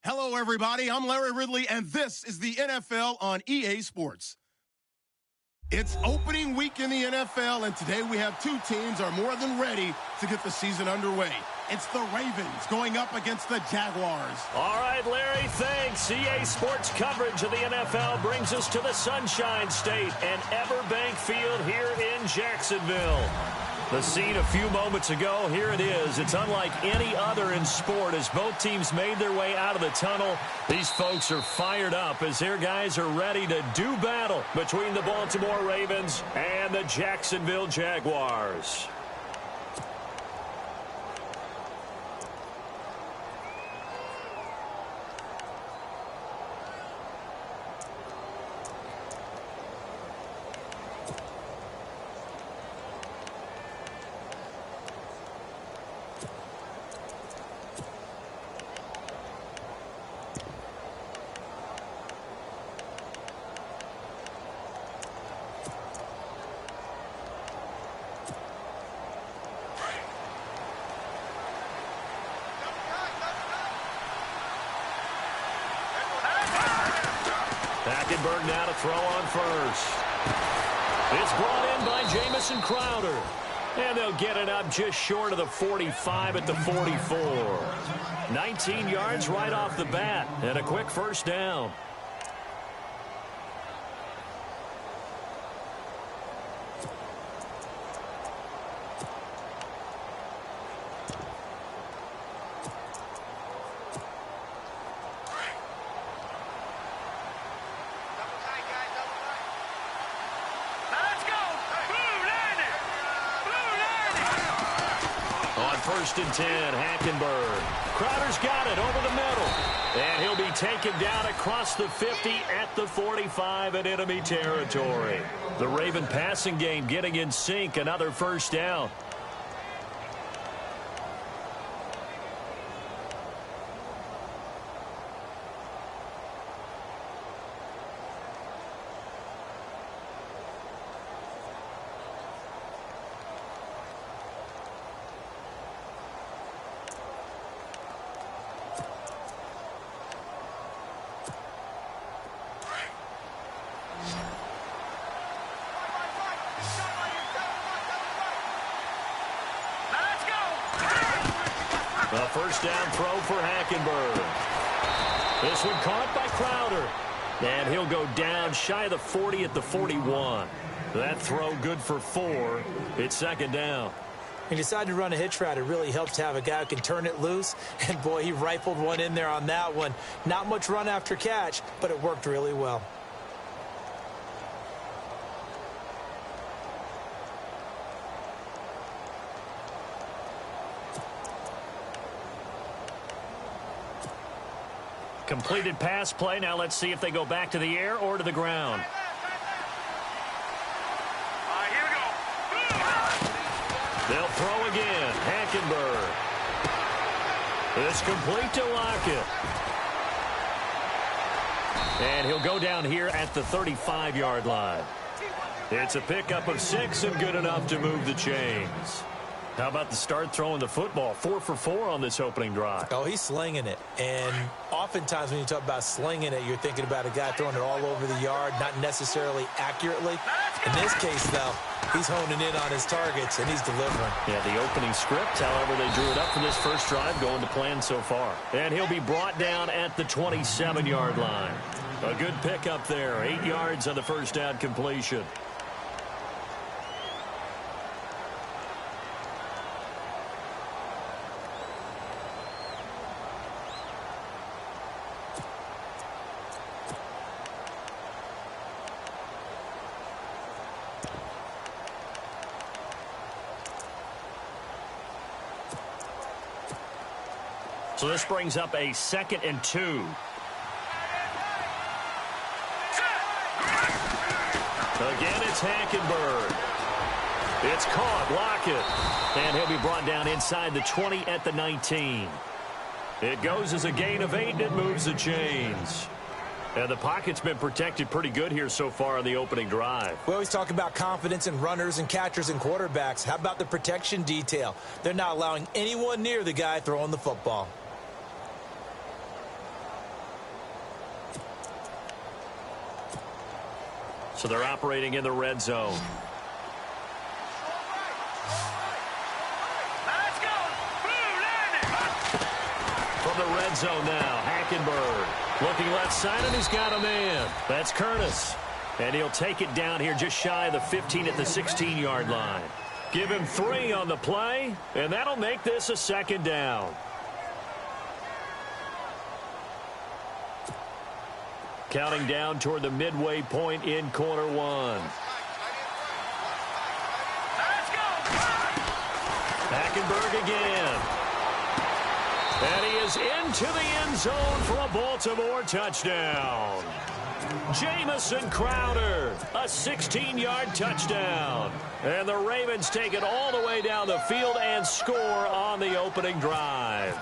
Hello, everybody. I'm Larry Ridley, and this is the NFL on EA Sports. It's opening week in the NFL, and today we have two teams are more than ready to get the season underway. It's the Ravens going up against the Jaguars. All right, Larry, thanks. EA Sports coverage of the NFL brings us to the Sunshine State and Everbank Field here in Jacksonville. The scene a few moments ago, here it is. It's unlike any other in sport as both teams made their way out of the tunnel. These folks are fired up as their guys are ready to do battle between the Baltimore Ravens and the Jacksonville Jaguars. Hackenberg now to throw on first. It's brought in by Jamison Crowder. And they'll get it up just short of the 45 at the 44. 19 yards right off the bat and a quick first down. First and 10, Hackenberg. Crowder's got it over the middle. And he'll be taken down across the 50 at the 45 in enemy territory. The Raven passing game getting in sync. Another first down. A first down throw for Hackenberg. This one caught by Crowder. And he'll go down shy of the 40 at the 41. That throw good for 4. It's second down. He decided to run a hitch route. It really helps to have a guy who can turn it loose. And, boy, he rifled one in there on that one. Not much run after catch, but it worked really well. Completed pass play. Now let's see if they go back to the air or to the ground. Here we go. They'll throw again. Hackenberg. It's complete to Lockett. And he'll go down here at the 35-yard line. It's a pickup of 6 and good enough to move the chains. How about the start throwing the football? 4 for 4 on this opening drive. Oh, he's slinging it. And oftentimes when you talk about slinging it, you're thinking about a guy throwing it all over the yard, not necessarily accurately. In this case, though, he's honing in on his targets, and he's delivering. Yeah, the opening script, however, they drew it up for this first drive, going to plan so far. And he'll be brought down at the 27-yard line. A good pickup there. 8 yards on the first down completion. So this brings up a 2nd and 2. Again, it's Hackenberg. It's caught. Lockett. And he'll be brought down inside the 20 at the 19. It goes as a gain of 8, and it moves the chains. And the pocket's been protected pretty good here so far on the opening drive. We always talk about confidence in runners and catchers and quarterbacks. How about the protection detail? They're not allowing anyone near the guy throwing the football. So they're operating in the red zone. Let's go. From the red zone now, Hackenberg. Looking left side, and he's got a man. That's Curtis. And he'll take it down here just shy of the 15 at the 16-yard line. Give him 3 on the play, and that'll make this a second down. Counting down toward the midway point in quarter 1. Hackenberg again. And he is into the end zone for a Baltimore touchdown. Jamison Crowder, a 16-yard touchdown. And the Ravens take it all the way down the field and score on the opening drive.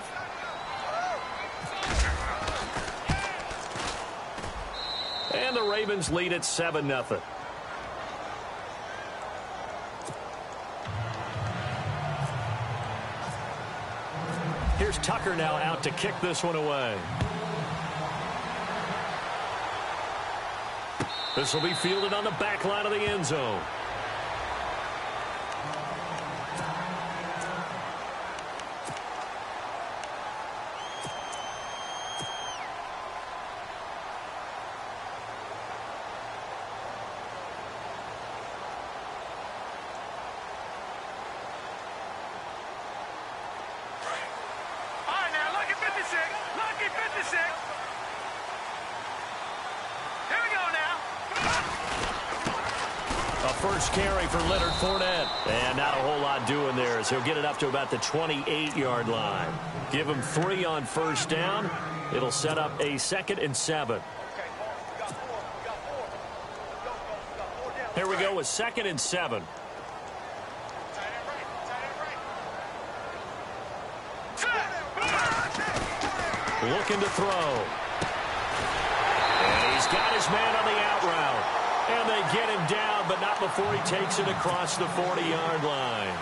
And the Ravens lead at 7-0. Here's Tucker now out to kick this one away. This will be fielded on the back line of the end zone. First carry for Leonard Fournette. And not a whole lot doing there as he'll get it up to about the 28-yard line. Give him 3 on first down. It'll set up a 2nd and 7. Here we go with 2nd and 7. Looking to throw. And he's got his man on the out route. And they get him down, but not before he takes it across the 40-yard line.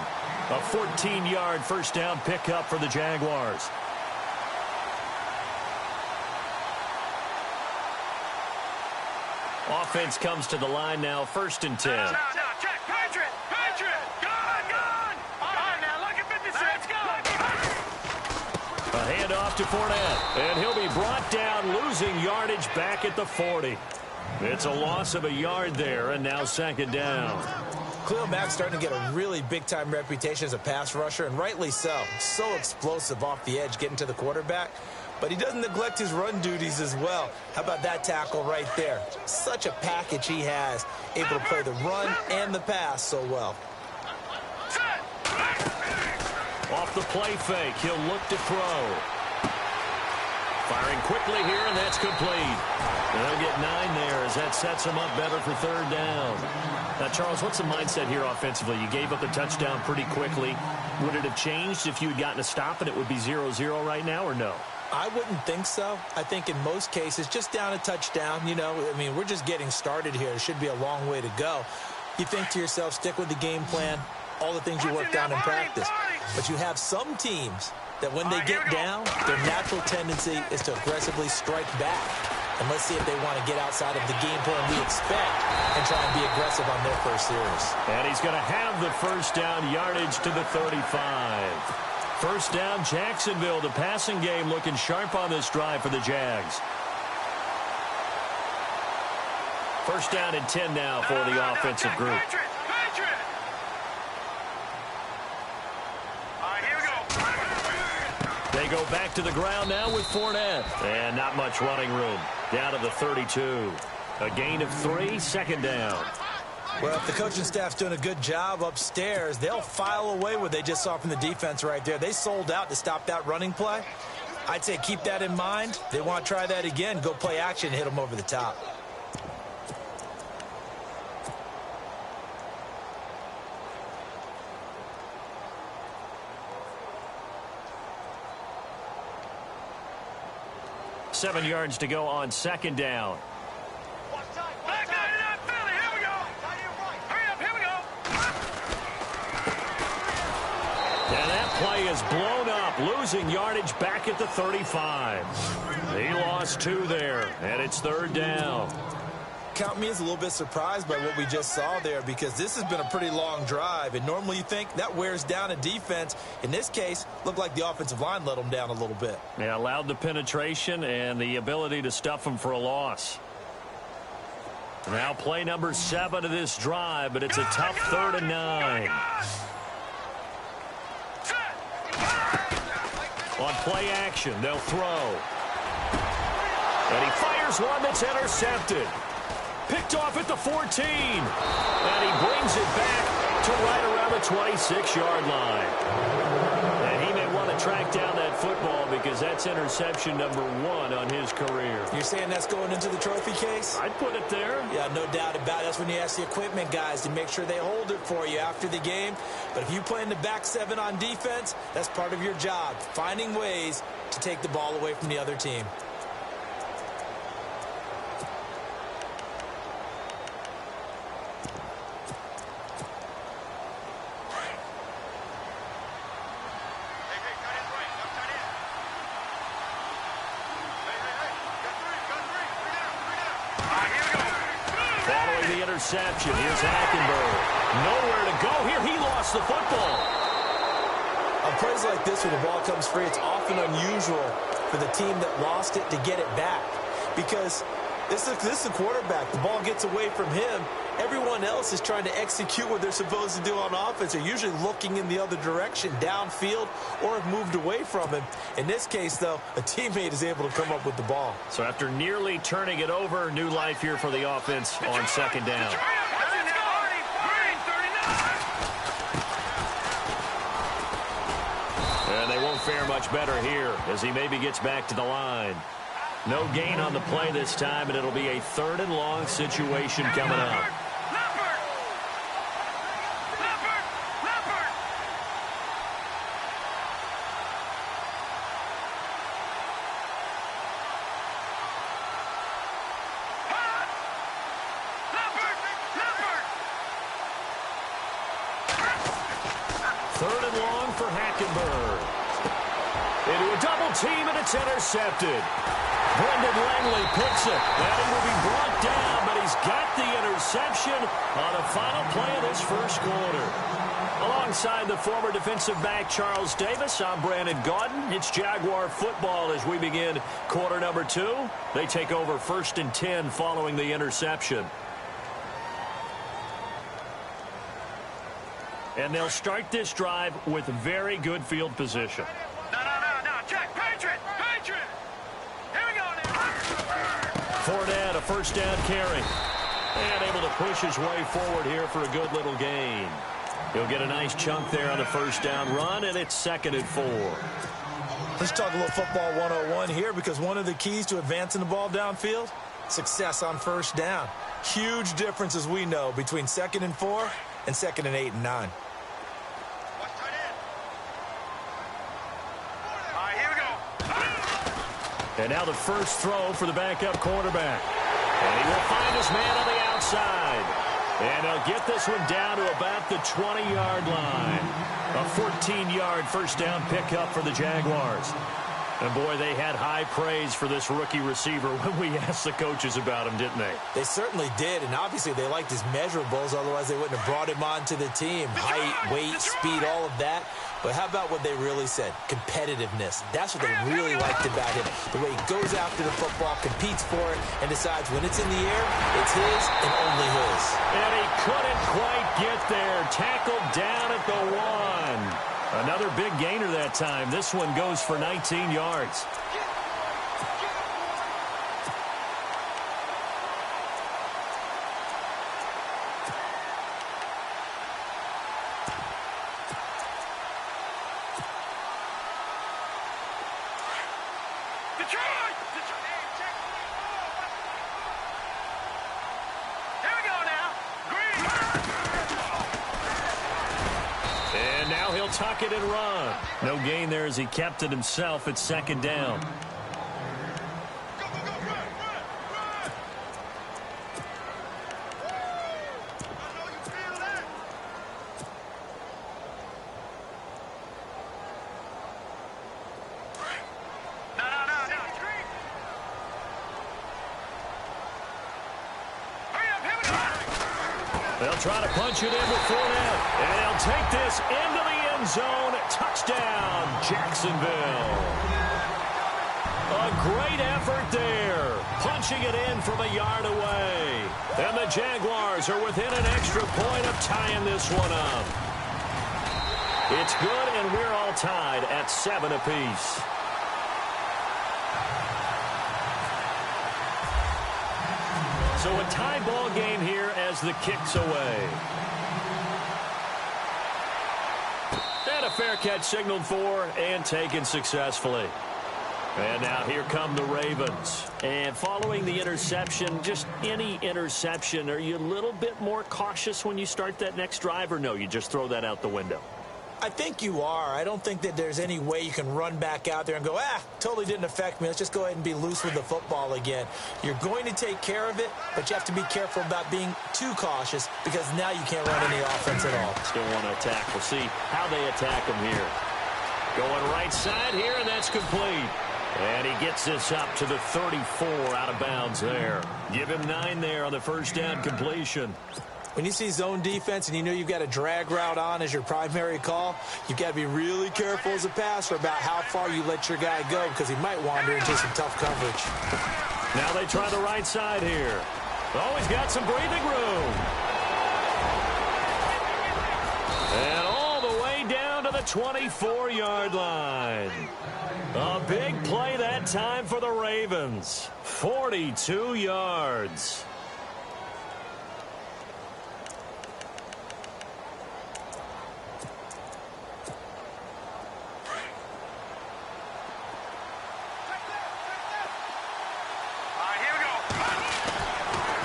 A 14-yard first down pickup for the Jaguars. Offense comes to the line now, 1st and 10. Now, check. Patriot. Gone. All right, now, look at 56. Let's go. A handoff to Fournette. And he'll be brought down, losing yardage back at the 40. It's a loss of a yard there, and now 2nd down. Khalil Mack's starting to get a really big-time reputation as a pass rusher, and rightly so. So explosive off the edge, getting to the quarterback. But he doesn't neglect his run duties as well. How about that tackle right there? Such a package he has, able to play the run and the pass so well. Off the play fake, he'll look to throw. Firing quickly here, and that's complete. They'll get 9 there as that sets them up better for 3rd down. Now, Charles, what's the mindset here offensively? You gave up a touchdown pretty quickly. Would it have changed if you had gotten a stop and it would be 0-0 right now, or no? I wouldn't think so. I think in most cases, just down a touchdown, you know, I mean, we're just getting started here. It should be a long way to go. You think to yourself, stick with the game plan, all the things you worked on in practice. But you have some teams that when they get down, their natural tendency is to aggressively strike back. And let's see if they want to get outside of the game plan we expect and try and be aggressive on their first series. And he's going to have the first down, yardage to the 35. First down, Jacksonville. The passing game looking sharp on this drive for the Jags. First down and 10 now for the offensive group. They go back to the ground now with Fournette. And not much running room. Down to the 32. A gain of 3, 2nd down. Well, if the coaching staff's doing a good job upstairs, they'll file away what they just saw from the defense right there. They sold out to stop that running play. I'd say keep that in mind. They want to try that again. Go play action and hit them over the top. Seven yards to go on 2nd down. And that play is blown up, losing yardage back at the 35. He lost 2 there, and it's 3rd down. count me as a little bit surprised by what we just saw there, because this has been a pretty long drive, and normally you think that wears down a defense. In this case, looked like the offensive line let them down a little bit. Yeah, allowed the penetration and the ability to stuff them for a loss. Now play number 7 of this drive, but it's a tough 3rd and 9. On play action, they'll throw. And he fires one that's intercepted. Picked off at the 14. And he brings it back to right around the 26-yard line. And he may want to track down that football because that's interception number 1 on his career. You're saying that's going into the trophy case? I'd put it there. Yeah, no doubt about it. That's when you ask the equipment guys to make sure they hold it for you after the game. But if you play in the back 7 on defense, that's part of your job, finding ways to take the ball away from the other team. Interception. Here's Hackenberg. Nowhere to go here. He lost the football. On plays like this, when the ball comes free, it's often unusual for the team that lost it to get it back, because this is the quarterback. The ball gets away from him. Everyone else is trying to execute what they're supposed to do on offense. They're usually looking in the other direction, downfield, or have moved away from him. In this case, though, a teammate is able to come up with the ball. So after nearly turning it over, new life here for the offense on 2nd down. And they won't fare much better here as he maybe gets back to the line. No gain on the play this time, and it'll be a 3rd and long situation coming up. It's intercepted. Brendan Langley picks it. And he will be brought down, but he's got the interception on the final play of this first quarter. Alongside the former defensive back Charles Davis, I'm Brandon Gaudin. It's Jaguar football as we begin quarter number 2. They take over 1st and 10 following the interception. And they'll start this drive with very good field position. Check, Patriot! Patriot! Here we go now! Fournette, a 1st down carry. And able to push his way forward here for a good little gain. He'll get a nice chunk there on the 1st down run, and it's 2nd and 4. Let's talk a little football 101 here, because one of the keys to advancing the ball downfield, success on 1st down. Huge difference, as we know, between 2nd and 4 and 2nd and 8 and 9. And now the first throw for the backup quarterback. And he will find his man on the outside. And he'll get this one down to about the 20-yard line. A 14-yard 1st down pickup for the Jaguars. And, boy, they had high praise for this rookie receiver when we asked the coaches about him, didn't they? They certainly did, and obviously they liked his measurables. Otherwise, they wouldn't have brought him onto the team. Height, weight, speed, all of that. But how about what they really said? Competitiveness. That's what they really liked about him. The way he goes after the football, competes for it, and decides when it's in the air, it's his and only his. And he couldn't quite get there. Tackled down at the 1. Another big gainer that time. This one goes for 19 yards. Tuck it and run. No gain there as he kept it himself at 2nd down. They'll try to punch it in with Fournette. And he'll take this into the end zone. Touchdown, Jacksonville. A great effort there. Punching it in from a yard away. And the Jaguars are within an extra point of tying this one up. It's good, and we're all tied at 7 apiece. So a tie ball game here as the kick's away. And a fair catch signaled for and taken successfully. And now here come the Ravens. And following the interception, just any interception, are you a little bit more cautious when you start that next drive, or no, you just throw that out the window? I think you are. I don't think that there's any way you can run back out there and go, totally didn't affect me. Let's just go ahead and be loose with the football again. You're going to take care of it, but you have to be careful about being too cautious because now you can't run any offense at all. Still want to attack. We'll see how they attack him here. Going right side here, and that's complete. And he gets this up to the 34 out of bounds there. Give him 9 there on the first down completion. When you see zone defense and you know you've got a drag route on as your primary call, you've got to be really careful as a passer about how far you let your guy go because he might wander into some tough coverage. Now they try the right side here. Oh, he's got some breathing room. And all the way down to the 24-yard line. A big play that time for the Ravens. 42 yards.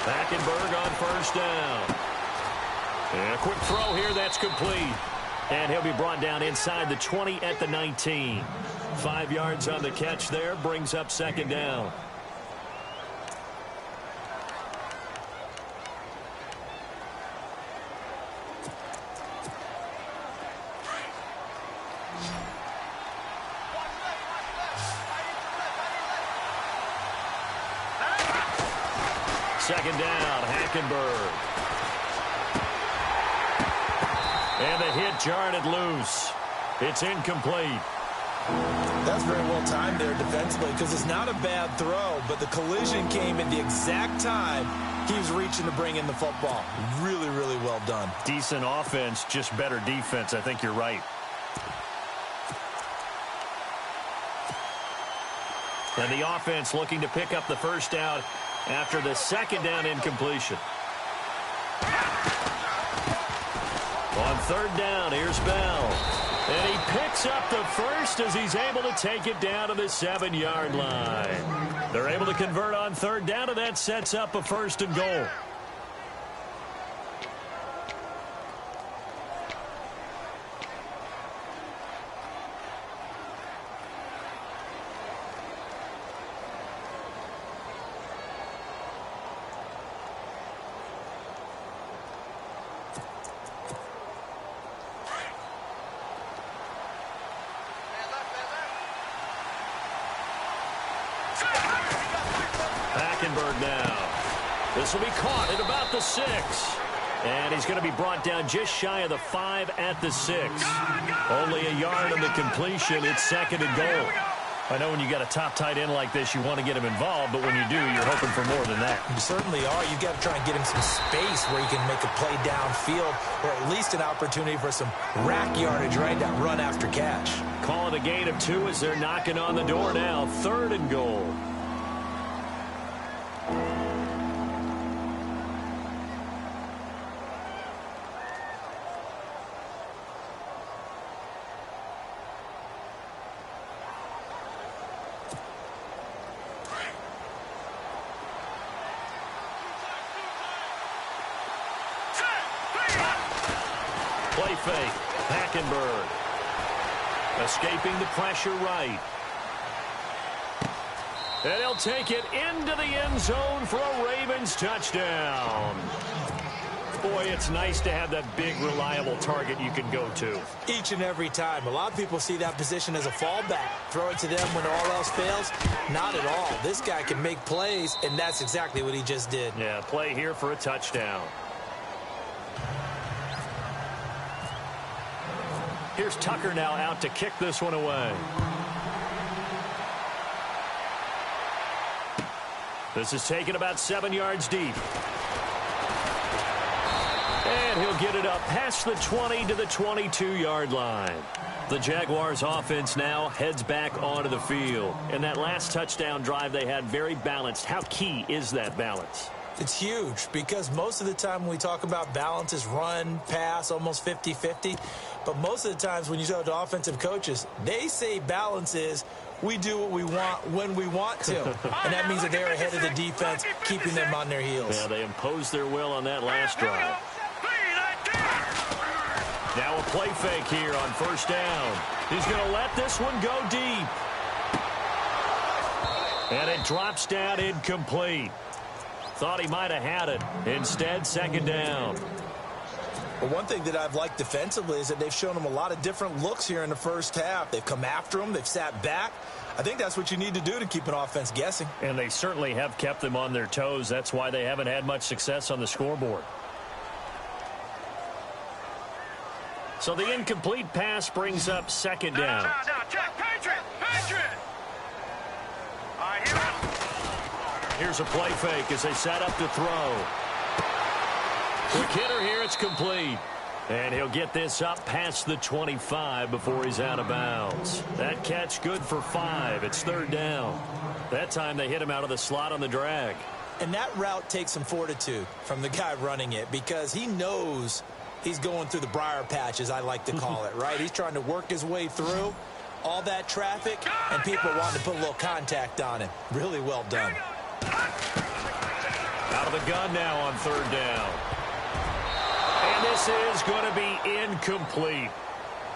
Hackenberg on first down. And a quick throw here, that's complete. And he'll be brought down inside the 20 at the 19. 5 yards on the catch there, brings up second down. Second down, Hackenberg. And the hit jarred it loose. It's incomplete. That's very well timed there defensively because it's not a bad throw, but the collision came at the exact time he was reaching to bring in the football. Really, really well done. Decent offense, just better defense. I think you're right. And the offense looking to pick up the first down after the second down incompletion. On third down, here's Bell. And he picks up the first as he's able to take it down to the 7-yard line. They're able to convert on third down, and that sets up a first and goal. Hackenberg now. This will be caught at about the 6. And he's going to be brought down just shy of the 5 at the 6. Only a yard on the completion. It's second and goal. I know when you got a top tight end like this, you want to get him involved, but when you do, you're hoping for more than that. You certainly are. You've got to try and get him some space where he can make a play downfield or at least an opportunity for some rack yardage, right? That run after catch. Calling a gain of 2 as they're knocking on the door now. Third and goal. Play fake. Hackenberg. Escaping the pressure right. And he'll take it into the end zone for a Ravens touchdown. Boy, it's nice to have that big, reliable target you can go to. Each and every time. A lot of people see that position as a fallback. Throw it to them when all else fails. Not at all. This guy can make plays, and that's exactly what he just did. Yeah, play here for a touchdown. Here's Tucker now out to kick this one away. This is taken about 7 yards deep. And he'll get it up past the 20 to the 22-yard line. The Jaguars offense now heads back onto the field. And that last touchdown drive they had very balanced. How key is that balance? It's huge because most of the time when we talk about balance is run, pass, almost 50-50. But most of the times when you talk to offensive coaches, they say balance is we do what we want when we want to. And that means that they're ahead of the defense, keeping them on their heels. Yeah, they imposed their will on that last drive. Now a play fake here on first down. He's going to let this one go deep. And it drops down incomplete. Thought he might have had it. Instead, second down. Well, one thing that I've liked defensively is that they've shown him a lot of different looks here in the first half. They've come after him. They've sat back. I think that's what you need to do to keep an offense guessing. And they certainly have kept them on their toes. That's why they haven't had much success on the scoreboard. So the incomplete pass brings up second down. Now, check. Patriot! Here's a play fake as they set up to throw. Quick hitter here, it's complete. And he'll get this up past the 25 before he's out of bounds. That catch good for 5. It's third down. That time they hit him out of the slot on the drag. And that route takes some fortitude from the guy running it because he knows he's going through the briar patch, as I like to call it, right? He's trying to work his way through all that traffic, and people wanting to put a little contact on him. Really well done. Out of the gun now on third down. And this is going to be incomplete.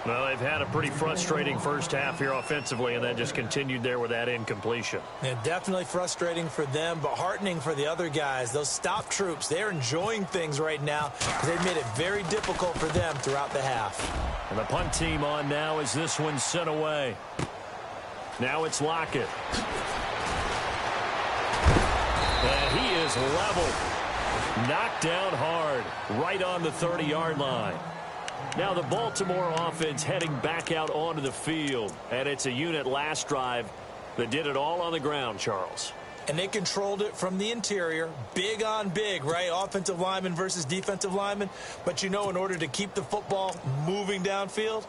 Well, they've had a pretty frustrating first half here offensively, and then just continued there with that incompletion. Yeah, definitely frustrating for them, but heartening for the other guys. Those stop troops, they're enjoying things right now because they've made it very difficult for them throughout the half. And the punt team on now as this one's sent away. Now it's Lockett. And he is leveled. Knocked down hard, right on the 30-yard line. Now the Baltimore offense heading back out onto the field. And it's a unit last drive that did it all on the ground, Charles. And they controlled it from the interior. Big on big, right? Offensive lineman versus defensive lineman. But you know, in order to keep the football moving downfield,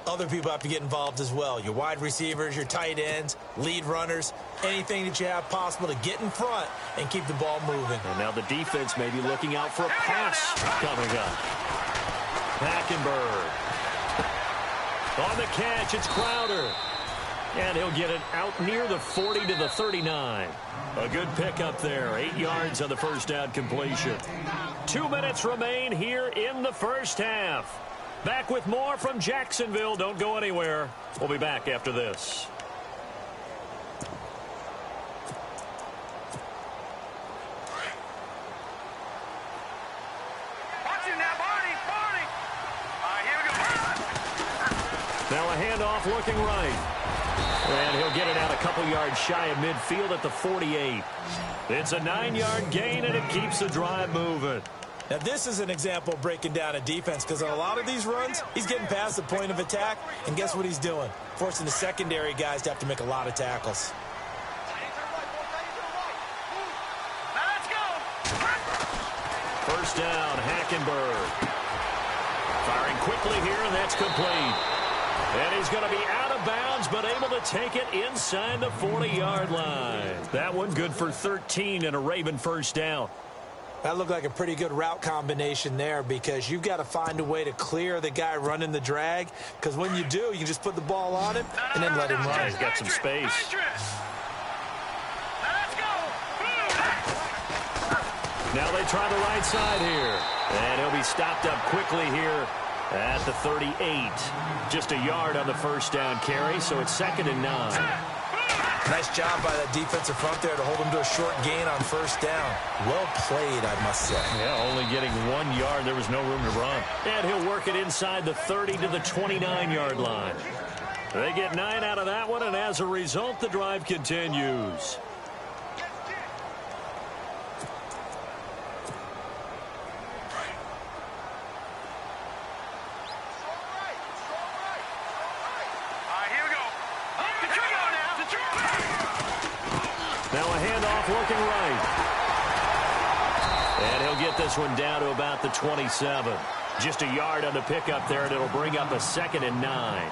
other people have to get involved as well. Your wide receivers, your tight ends, lead runners, anything that you have possible to get in front and keep the ball moving. And now the defense may be looking out for a pass coming up. Hackenberg. On the catch, it's Crowder. And he'll get it out near the 40 to the 39. A good pickup there. 8 yards on the first down completion. 2 minutes remain here in the first half. Back with more from Jacksonville. Don't go anywhere. We'll be back after this. Now a handoff looking right. And he'll get it out a couple yards shy of midfield at the 48. It's a 9-yard gain, and it keeps the drive moving. Now, this is an example of breaking down a defense because on a lot of these runs, he's getting past the point of attack, and guess what he's doing? Forcing the secondary guys to have to make a lot of tackles. First down, Hackenberg. Firing quickly here, and that's complete. And he's going to be out of bounds, but able to take it inside the 40-yard line. That one good for 13 and a Raven first down. That looked like a pretty good route combination there because you've got to find a way to clear the guy running the drag because when you do, you can just put the ball on him and then let him run. He's got some space. Now they try the right side here. And he'll be stopped up quickly here at the 38. Just a yard on the first down carry, so it's 2nd and 9. Nice job by that defensive front there to hold him to a short gain on first down. Well played, I must say. Yeah, only getting 1 yard. There was no room to run. And he'll work it inside the 30 to the 29-yard line. They get 9 out of that one, and as a result, the drive continues. half looking right. And he'll get this one down to about the 27. Just a yard on the pickup there, and it'll bring up a 2nd and 9.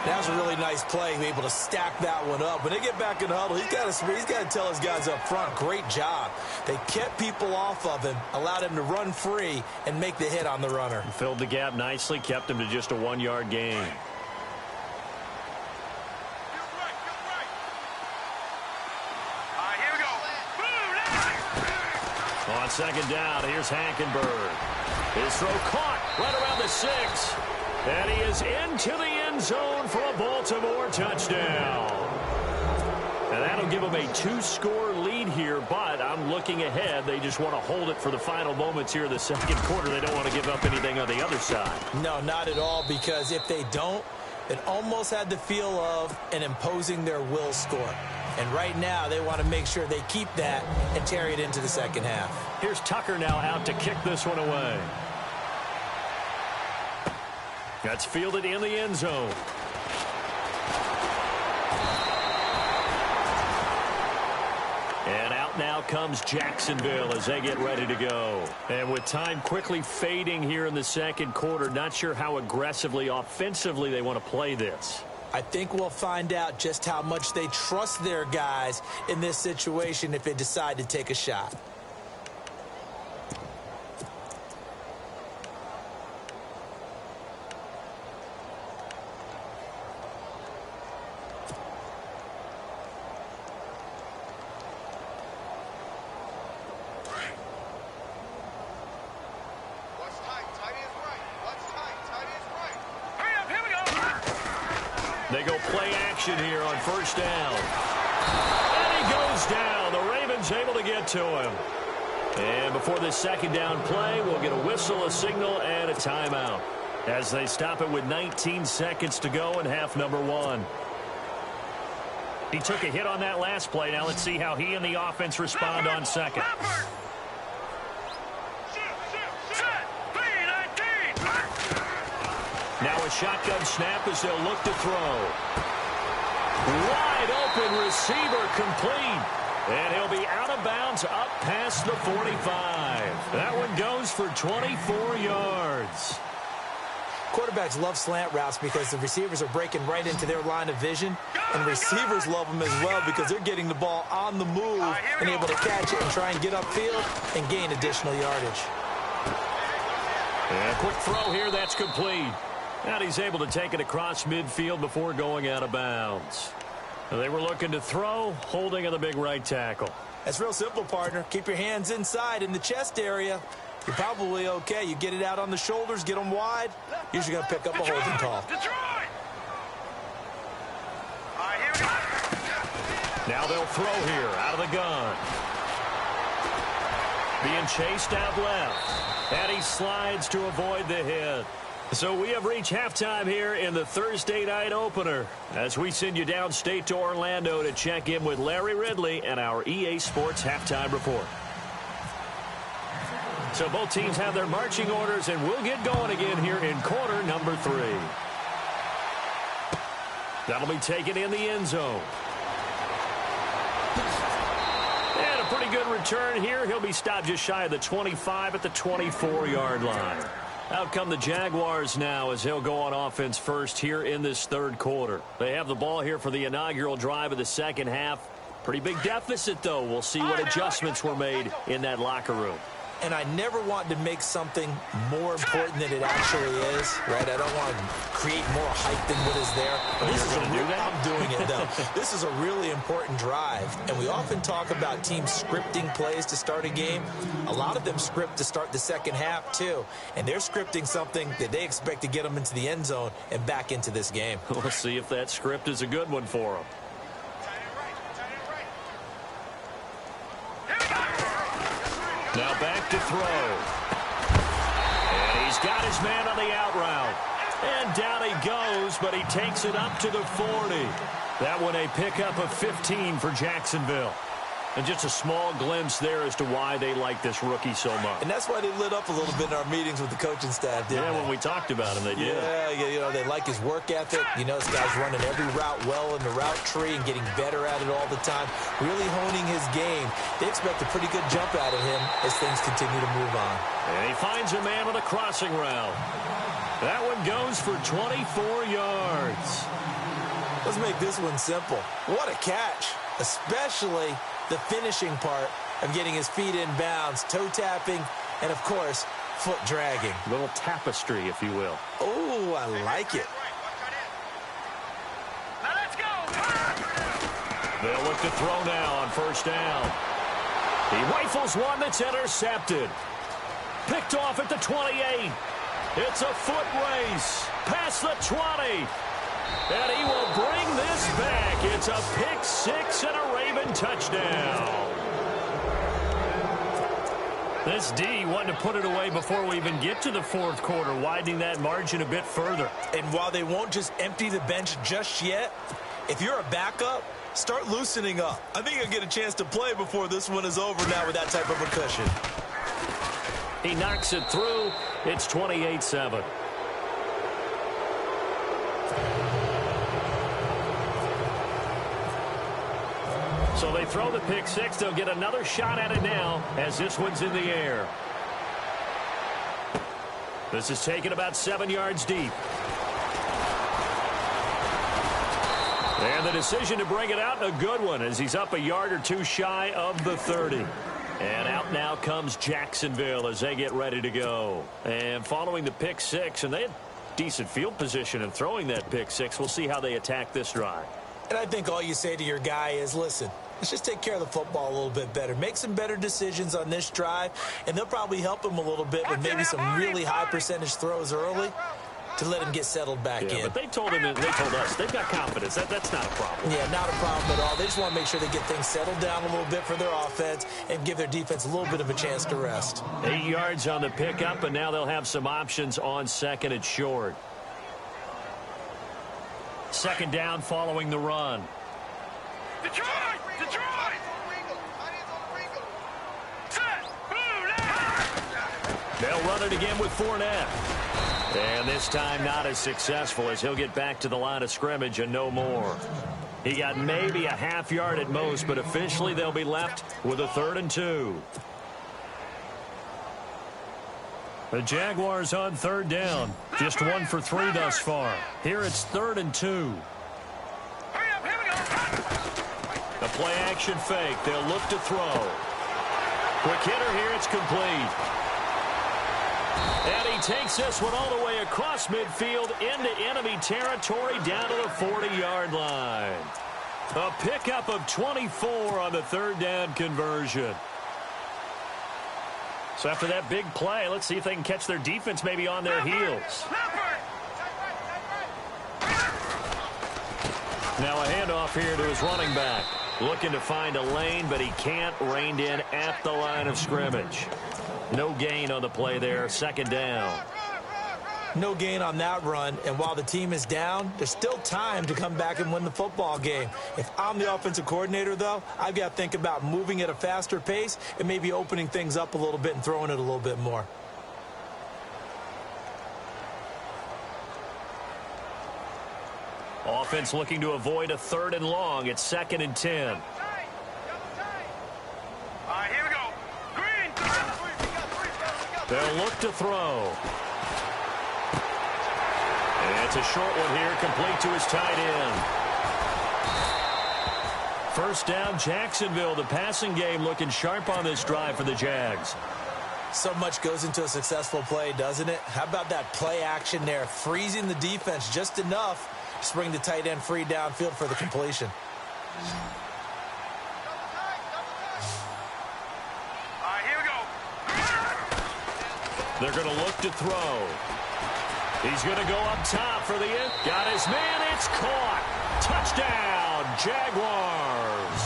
That was a really nice play, able to stack that one up. When they get back in the huddle, he's got to tell his guys up front, great job. They kept people off of him, allowed him to run free, and make the hit on the runner. Filled the gap nicely, kept him to just a 1-yard gain. Here we go. On 2nd down, here's Hackenberg. His throw caught right around the 6. And he is into the end zone for a Baltimore touchdown. And that'll give them a 2-score lead here, but I'm looking ahead. They just want to hold it for the final moments here in the 2nd quarter. They don't want to give up anything on the other side. No, not at all, because if they don't, it almost had the feel of an imposing their will score. And right now, they want to make sure they keep that and carry it into the 2nd half. Here's Tucker now out to kick this one away. That's fielded in the end zone. And out now comes Jacksonville as they get ready to go. And with time quickly fading here in the 2nd quarter, not sure how aggressively, offensively they want to play this. I think we'll find out just how much they trust their guys in this situation if they decide to take a shot. They go play action here on 1st down. And he goes down. The Ravens able to get to him. And before this 2nd down play, we'll get a whistle, a signal, and a timeout as they stop it with 19 seconds to go in half number 1. He took a hit on that last play. Now let's see how he and the offense respond on 2nd. Now a shotgun snap as they'll look to throw. Wide open receiver complete. And he'll be out of bounds up past the 45. That one goes for 24 yards. Quarterbacks love slant routes because the receivers are breaking right into their line of vision. And receivers love them as well because they're getting the ball on the move and able to catch it and try and get upfield and gain additional yardage. And a quick throw here, that's complete. And he's able to take it across midfield before going out of bounds. They were looking to throw, holding on the big right tackle. That's real simple, partner. Keep your hands inside in the chest area. You're probably okay. You get it out on the shoulders, get them wide. Usually going to pick up a holding call. Now they'll throw here out of the gun. Being chased out left. And he slides to avoid the hit. So we have reached halftime here in the Thursday night opener as we send you downstate to Orlando to check in with Larry Ridley and our EA Sports halftime report. So both teams have their marching orders, and we'll get going again here in quarter number 3. That'll be taken in the end zone. And a pretty good return here. He'll be stopped just shy of the 25 at the 24-yard line. Out come the Jaguars now as they'll go on offense first here in this 3rd quarter. They have the ball here for the inaugural drive of the 2nd half. Pretty big deficit, though. We'll see what adjustments were made in that locker room. And I never want to make something more important than it actually is, right? I don't want to create more hype than what is there. I'm doing it, though. This is a really important drive, and we often talk about teams scripting plays to start a game. A lot of them script to start the 2nd half, too, and they're scripting something that they expect to get them into the end zone and back into this game. We'll see if that script is a good one for them. Now back to throw. And he's got his man on the out route. And down he goes, but he takes it up to the 40. That one a pickup of 15 for Jacksonville. And just a small glimpse there as to why they like this rookie so much. And that's why they lit up a little bit in our meetings with the coaching staff, didn't they? Yeah, when we talked about him, they did. Yeah, they like his work ethic. This guy's running every route well in the route tree and getting better at it all the time, really honing his game. They expect a pretty good jump out of him as things continue to move on. And he finds a man on a crossing route. That one goes for 24 yards. Let's make this one simple. What a catch, especially the finishing part of getting his feet in bounds, toe tapping, and, of course, foot dragging. A little tapestry, if you will. Oh, I like it. Now let's go. They'll look to throw now on first down. He rifles one that's intercepted. Picked off at the 28. It's a foot race past the 20. And he will bring this back. It's a pick six and a Raven touchdown. This D wanted to put it away before we even get to the fourth quarter, widening that margin a bit further. And while they won't just empty the bench just yet, if you're a backup, start loosening up. I think you'll get a chance to play before this one is over now with that type of a cushion. He knocks it through. It's 28-7. So they throw the pick six. They'll get another shot at it now as this one's in the air. This is taken about 7 yards deep. And the decision to bring it out, a good one, as he's up a yard or two shy of the 30. And out now comes Jacksonville as they get ready to go. And following the pick six, and they had decent field position in throwing that pick six. We'll see how they attack this drive. And I think all you say to your guy is, listen, let's just take care of the football a little bit better. Make some better decisions on this drive, and they'll probably help him a little bit with maybe some really high percentage throws early to let him get settled back in. But they told him, and they told us, they've got confidence. That's not a problem. Yeah, not a problem at all. They just want to make sure they get things settled down a little bit for their offense and give their defense a little bit of a chance to rest. 8 yards on the pickup, and now they'll have some options on second and short. Second down following the run. Detroit! Detroit! Set! Boom! They'll run it again with Fournette. And this time not as successful as he'll get back to the line of scrimmage and no more. He got maybe a half yard at most, but officially they'll be left with a 3rd and 2. The Jaguars on 3rd down. Just 1 for 3 thus far. Here it's 3rd and 2. Hurry up, here we go. The play action fake. They'll look to throw. Quick hitter here. It's complete. And he takes this one all the way across midfield into enemy territory down to the 40-yard line. A pickup of 24 on the 3rd down conversion. So after that big play, let's see if they can catch their defense maybe on their heels. Now a handoff here to his running back. Looking to find a lane, but he can't. Reined in at the line of scrimmage. No gain on the play there. 2nd down. No gain on that run, and while the team is down, there's still time to come back and win the football game. If I'm the offensive coordinator, though, I've got to think about moving at a faster pace and maybe opening things up a little bit and throwing it a little bit more. Offense looking to avoid a 3rd and long. It's 2nd and 10. All right, here we go. Green. They'll look to throw. And it's a short one here, complete to his tight end. 1st down, Jacksonville. The passing game looking sharp on this drive for the Jags. So much goes into a successful play, doesn't it? How about that play action there, freezing the defense just enough to bring the tight end free downfield for the completion. All right, here we go. They're going to look to throw. He's going to go up top for the end. Got his man. It's caught. Touchdown, Jaguars.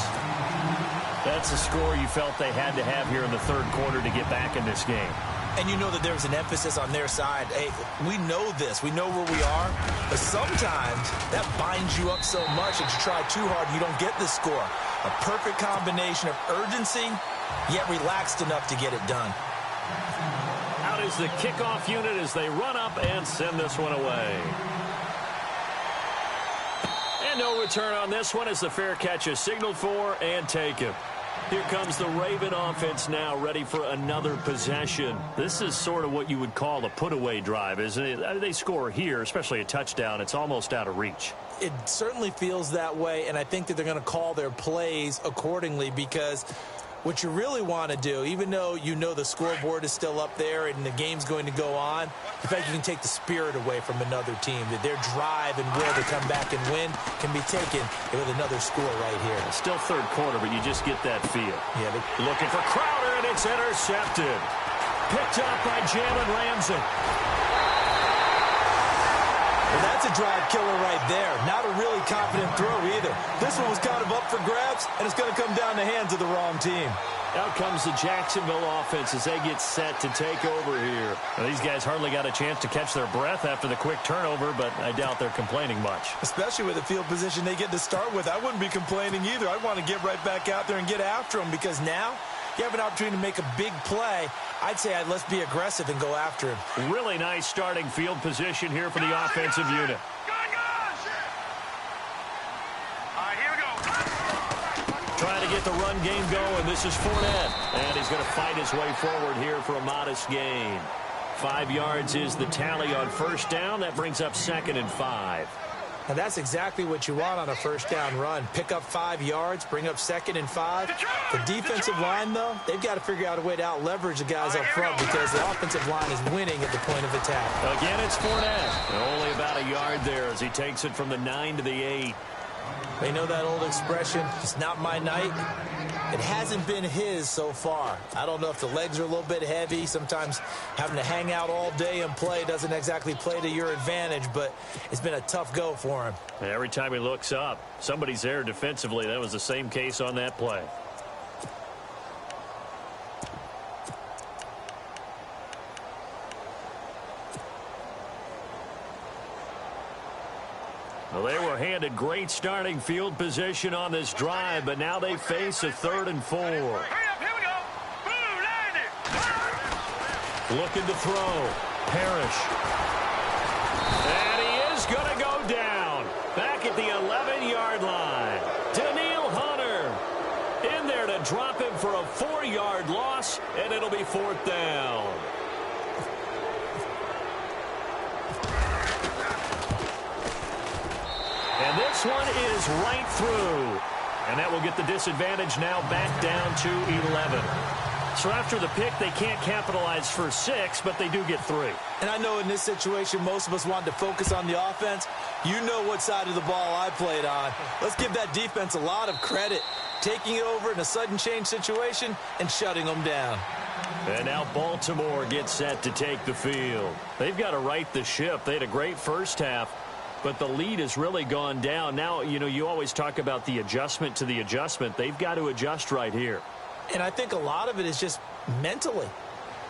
That's a score you felt they had to have here in the 3rd quarter to get back in this game. And you know that there's an emphasis on their side. Hey, we know this. We know where we are. But sometimes that binds you up so much that you try too hard and you don't get the score. A perfect combination of urgency, yet relaxed enough to get it done. Out is the kickoff unit as they run up and send this one away. And no return on this one as the fair catch is signaled for and taken. Here comes the Raven offense now, ready for another possession. This is sort of what you would call a put-away drive, isn't it? They score here, especially a touchdown. It's almost out of reach. It certainly feels that way, and I think that they're going to call their plays accordingly because what you really want to do, even though you know the scoreboard is still up there and the game's going to go on, the fact you can take the spirit away from another team, that their drive and will to come back and win can be taken with another score right here. Still third quarter, but you just get that feel. Yeah, looking for Crowder, and it's intercepted. Picked up by Jalen Ramsey. Well, that's a drive killer right there. Not a really confident throw either. This one was kind of up for grabs, and it's going to come down the hands of the wrong team. Out comes the Jacksonville offense as they get set to take over here. Now, these guys hardly got a chance to catch their breath after the quick turnover, but I doubt they're complaining much. Especially with the field position they get to start with. I wouldn't be complaining either. I'd want to get right back out there and get after them because now you have an opportunity to make a big play. I'd say let's be aggressive and go after him. Really nice starting field position here for the offensive unit. Trying to get the run game going. This is Fournette. And he's going to fight his way forward here for a modest gain. 5 yards is the tally on first down. That brings up 2nd and 5. And that's exactly what you want on a first down run. Pick up 5 yards, bring up 2nd and 5. The defensive line, though, they've got to figure out a way to out-leverage the guys up front because the offensive line is winning at the point of attack. Again, it's Fournette. Only about a yard there as he takes it from the 9 to the 8. They know that old expression, it's not my night. It hasn't been his so far. I don't know if the legs are a little bit heavy. Sometimes having to hang out all day and play doesn't exactly play to your advantage, but it's been a tough go for him. Every time he looks up, somebody's there defensively. That was the same case on that play. Well, they were handed great starting field position on this drive, but now they face a 3rd and 4. Hurry up, here we go. Boom, land it. Looking to throw. Parrish. And he is going to go down. Back at the 11-yard line. Daniil Hunter in there to drop him for a 4-yard loss, and it'll be 4th down. And this one is right through. And that will get the disadvantage now back down to 11. So after the pick, they can't capitalize for 6, but they do get 3. And I know in this situation, most of us wanted to focus on the offense. You know what side of the ball I played on. Let's give that defense a lot of credit. Taking it over in a sudden change situation and shutting them down. And now Baltimore gets set to take the field. They've got to right the ship. They had a great first half, but the lead has really gone down. Now, you know, you always talk about the adjustment to the adjustment. They've got to adjust right here. And I think a lot of it is just mentally.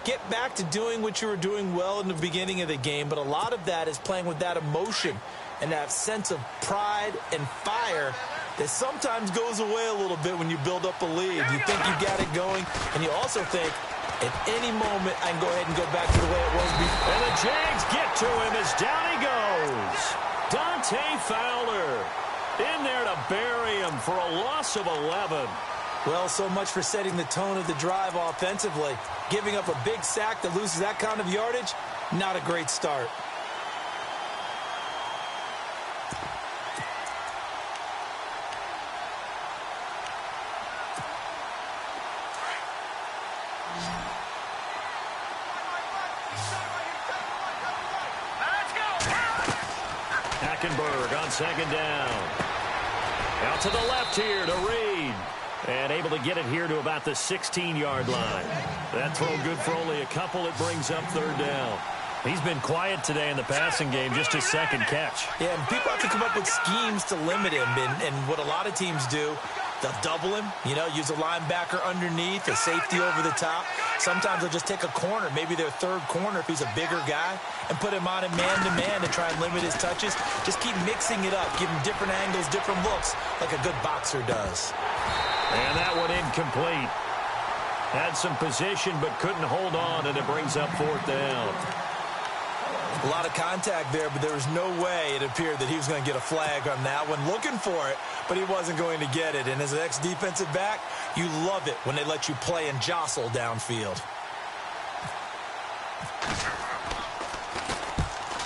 Get back to doing what you were doing well in the beginning of the game, but a lot of that is playing with that emotion and that sense of pride and fire that sometimes goes away a little bit when you build up a lead. You think you got it going, and you also think, at any moment, I can go ahead and go back to the way it was before. And the Jags get to him as down he goes. Dante Fowler in there to bury him for a loss of 11. Well, so much for setting the tone of the drive offensively. Giving up a big sack that loses that kind of yardage, not a great start. Hackenberg on 2nd down. Out to the left here to Reed. And able to get it here to about the 16-yard line. That throw good for only a couple. It brings up 3rd down. He's been quiet today in the passing game, just his 2nd catch. Yeah, and people have to come up with schemes to limit him. And what a lot of teams do, They'll double him, use a linebacker underneath, a safety over the top. Sometimes they'll just take a corner, maybe their third corner if he's a bigger guy, and put him on a man-to-man to try and limit his touches. Just keep mixing it up, give him different angles, different looks, like a good boxer does. And that one incomplete. Had some position but couldn't hold on, and it brings up 4th down. A lot of contact there, but there was no way it appeared that he was going to get a flag on that one. Looking for it, but he wasn't going to get it. And as an ex-defensive back, you love it when they let you play and jostle downfield.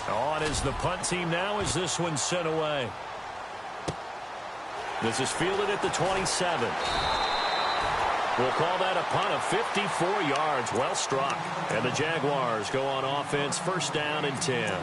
On is the punt team now as this one's sent away. This is fielded at the 27. We'll call that a punt of 54 yards. Well struck. And the Jaguars go on offense, 1st down and 10.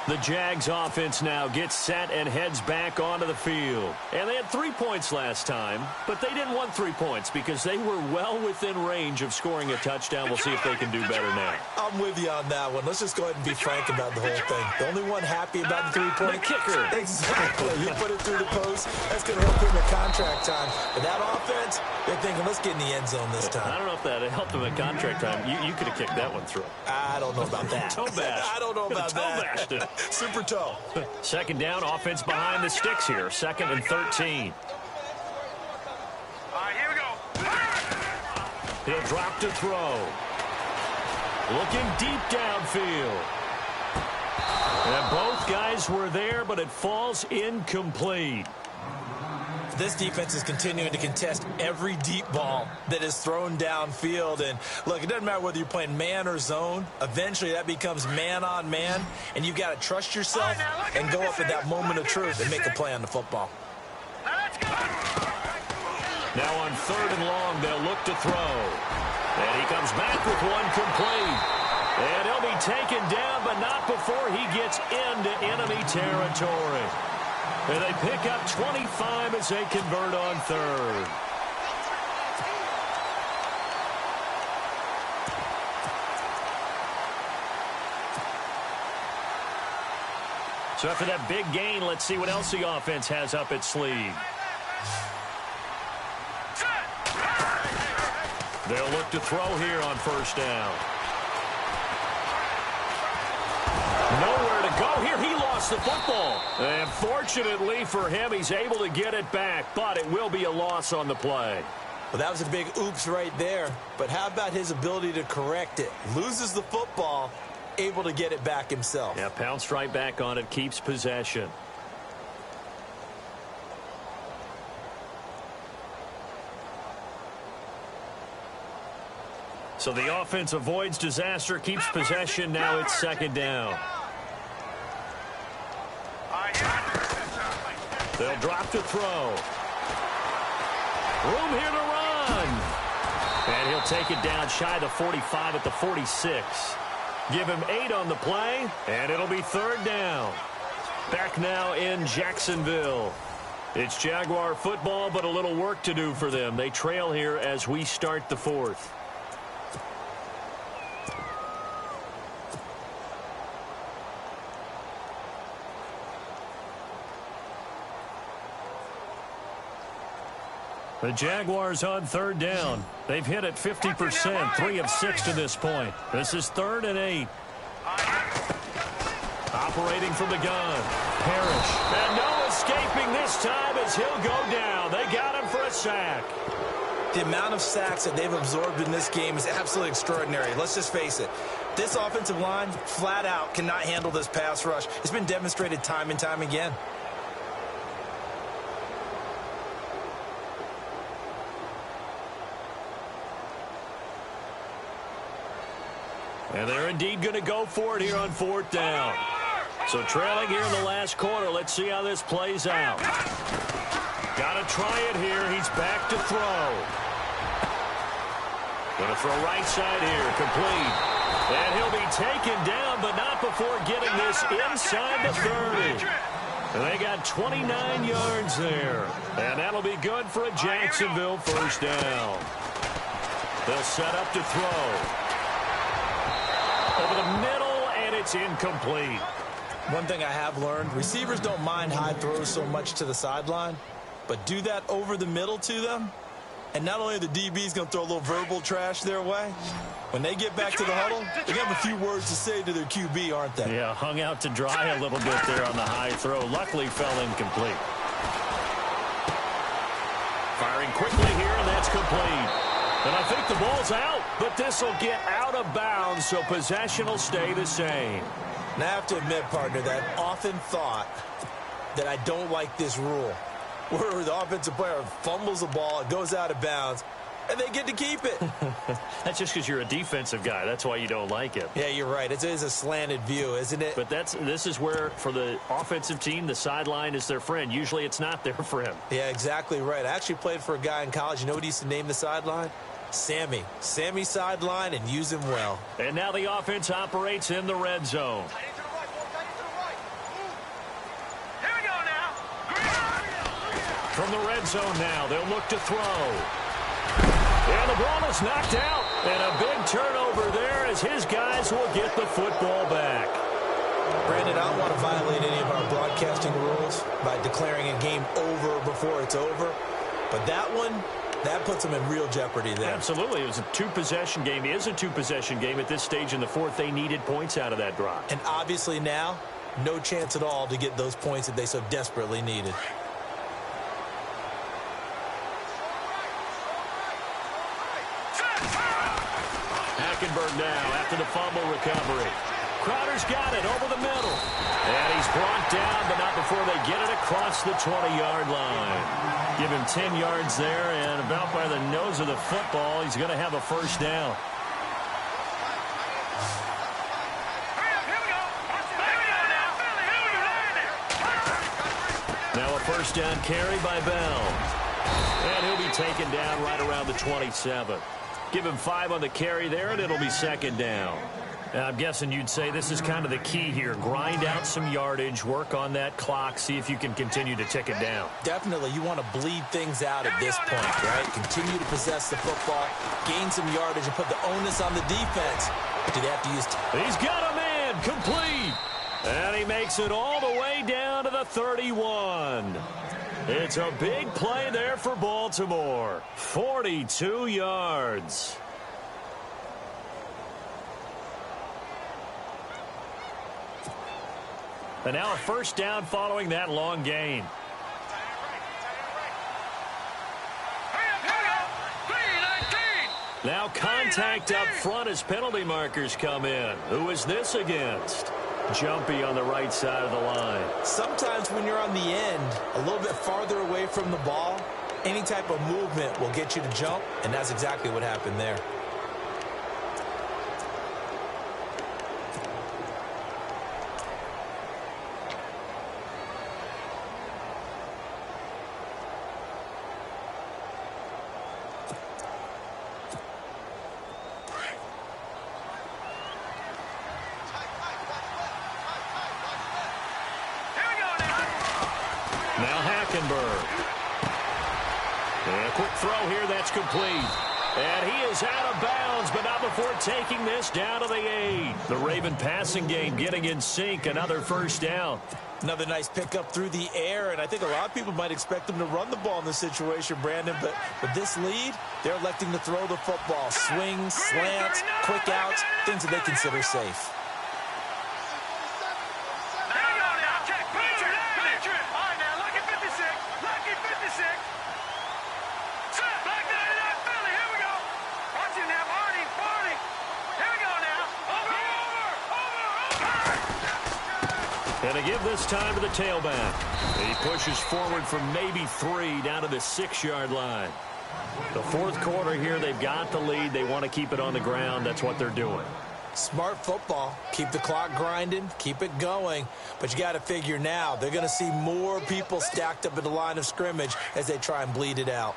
The Jags offense now gets set and heads back onto the field. And they had 3 points last time, but they didn't want 3 points because they were well within range of scoring a touchdown. We'll see if they can do better now. I'm with you on that one. Let's just go ahead and be frank about the whole thing. The only one happy about the 3-point kicker. Exactly. You put it through the post. That's going to help him at contract time. But that offense, they're thinking, let's get in the end zone this time. I don't know if that helped him at contract time. You could have kicked that one through. I don't know about that. Toe bash. I don't know about that. Toe bashed it. Super toe. 2nd down, offense behind the sticks here. 2nd and 13. All right, here we go. He'll drop to throw. Looking deep downfield. And both guys were there, but it falls incomplete. This defense is continuing to contest every deep ball that is thrown downfield. And, look, it doesn't matter whether you're playing man or zone. Eventually, that becomes man-on-man, and you've got to trust yourself and go up at that moment of truth and make a play on the football. Now let's go. Now on 3rd and long, they'll look to throw. And he comes back with one complete. And he'll be taken down, but not before he gets into enemy territory. And they pick up 25 as they convert on 3rd. So after that big gain, let's see what else the offense has up its sleeve. They'll look to throw here on 1st down. Nowhere to go here. He lost the football. And fortunately for him, he's able to get it back, but it will be a loss on the play. Well, that was a big oops right there. But how about his ability to correct it? Loses the football, able to get it back himself. Yeah, pounced right back on it, keeps possession. So the offense avoids disaster, keeps possession. Now it's 2nd down. They'll drop to throw. Room here to run. And he'll take it down shy of the 45 at the 46. Give him 8 on the play, and it'll be 3rd down. Back now in Jacksonville. It's Jaguar football, but a little work to do for them. They trail here as we start the 4th. The Jaguars on 3rd down. They've hit it 50%, 3 of 6 to this point. This is 3rd and 8. Operating from the gun. Parrish. And no escaping this time as he'll go down. They got him for a sack. The amount of sacks that they've absorbed in this game is absolutely extraordinary. Let's just face it. This offensive line, flat out, cannot handle this pass rush. It's been demonstrated time and time again. And they're indeed going to go for it here on 4th down. So trailing here in the last quarter. Let's see how this plays out. Got to try it here. He's back to throw. Going to throw right side here. Complete. And he'll be taken down, but not before getting this inside the 30. And they got 29 yards there. And that'll be good for a Jacksonville 1st down. They'll set up to throw. Over the middle, and it's incomplete. One thing I have learned, receivers don't mind high throws so much to the sideline. but do that over the middle to them, and not only are the DBs going to throw a little verbal trash their way, when they get back to the huddle, they have a few words to say to their QB, aren't they? Yeah, hung out to dry a little bit there on the high throw. Luckily fell incomplete. Firing quickly here, and that's complete. And I think the ball's out, but this will get out of bounds, so possession will stay the same. Now, I have to admit, partner, that I've often thought that I don't like this rule, where the offensive player fumbles the ball, it goes out of bounds, and they get to keep it. That's just because you're a defensive guy. That's why you don't like it. Yeah, you're right. It is a slanted view, isn't it? But this is where, for the offensive team, the sideline is their friend. Usually it's not their friend. Yeah, exactly right. I actually played for a guy in college. You know what he used to name the sideline? Sammy. Sammy sideline, and use him well. And now the offense operates in the red zone. Here we go now. From the red zone now, they'll look to throw. And the ball is knocked out. And a big turnover there as his guys will get the football back. Brandon, I don't want to violate any of our broadcasting rules by declaring a game over before it's over. But that one, that puts them in real jeopardy there. Absolutely. It was a two-possession game. It is a two-possession game at this stage in the fourth. They needed points out of that drive. And obviously now, no chance at all to get those points that they so desperately needed. Hackenberg now after the fumble recovery. Crowder's got it over the middle. And he's brought down, but not before they get it across the 20-yard line. Give him 10 yards there, and about by the nose of the football, he's going to have a first down. Now a first down carry by Bell. And he'll be taken down right around the 27. Give him 5 on the carry there, and it'll be second down. Now, I'm guessing you'd say this is kind of the key here. Grind out some yardage, work on that clock, see if you can continue to tick it down. Definitely, you want to bleed things out at this point, right? Continue to possess the football, gain some yardage, and put the onus on the defense. Do they have to use time? He's got a man, complete. And he makes it all the way down to the 31. It's a big play there for Baltimore. 42 yards. And now a first down following that long gain. Now contact up front as penalty markers come in. Who is this against? Jumpy on the right side of the line. Sometimes when you're on the end, a little bit farther away from the ball, any type of movement will get you to jump, and that's exactly what happened there. Now Hackenberg. And a quick throw here, that's complete. And he is out of bounds, but not before taking this down to the 8. The Raven passing game getting in sync, another first down. Another nice pickup through the air, and I think a lot of people might expect them to run the ball in this situation, Brandon, but with this lead, they're electing to throw the football. Swings, slants, quick outs, things that they consider safe. And to give this time to the tailback. He pushes forward from maybe 3 down to the 6-yard line. The fourth quarter here, they've got the lead. They want to keep it on the ground. That's what they're doing. Smart football. Keep the clock grinding. Keep it going. But you got to figure now, they're going to see more people stacked up at the line of scrimmage as they try and bleed it out.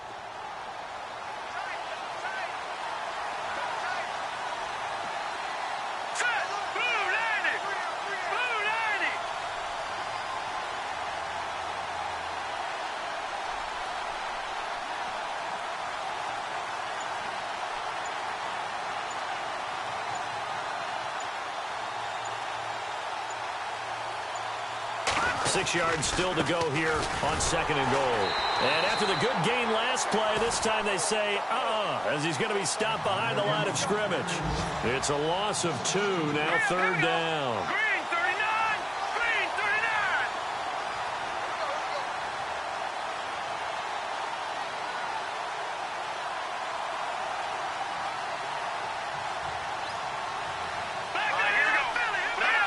6 yards still to go here on 2nd and goal. And after the good gain last play, this time they say, as he's going to be stopped behind the line of scrimmage. It's a loss of 2, now 3rd down. Green 39! Green 39!